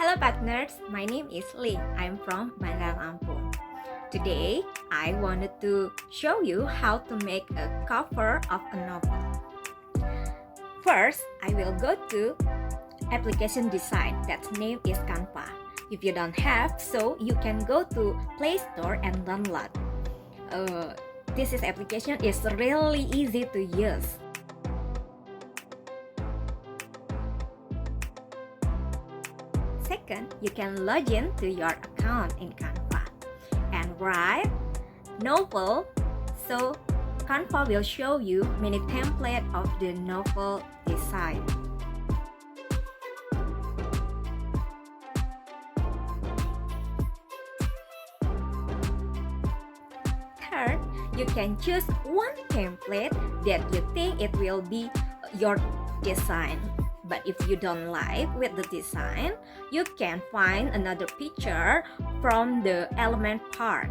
Hello partners, my name is Lee. I'm from Bandar Lampung. Today, I wanted to show you how to make a cover of a novel. First, I will go to application Desain. That name is Canva. If you don't have, so you can go to Play Store and download. This application is really easy to use. Second, you can log in to your account in Canva and write novel. So Canva will show you many templates of the novel design. Third, you can choose one template that you think it will be your design. But if you don't like with the design, you can find another picture from the element part.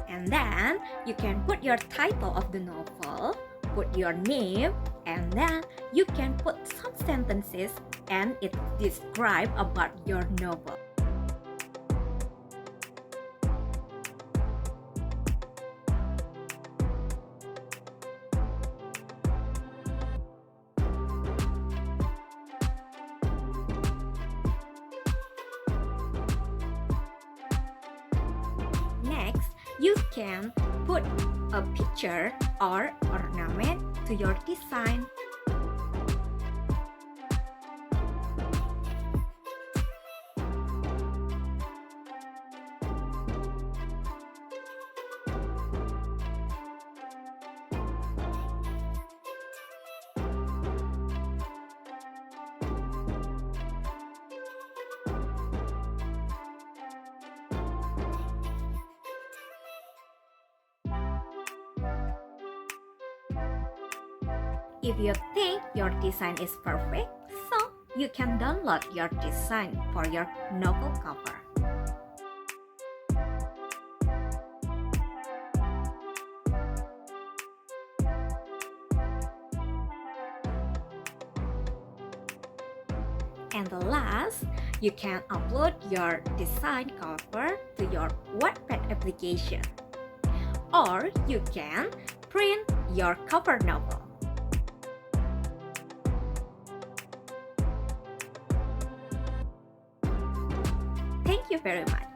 And then you can put your title of the novel, put your name, and then you can put some sentences and it describe about your novel. Next, you can put a picture or ornament to your design. If you think your design is perfect, so you can download your design for your novel cover. And the last, you can upload your design cover to your Wattpad application. Or you can print your cover novel. Thank you very much.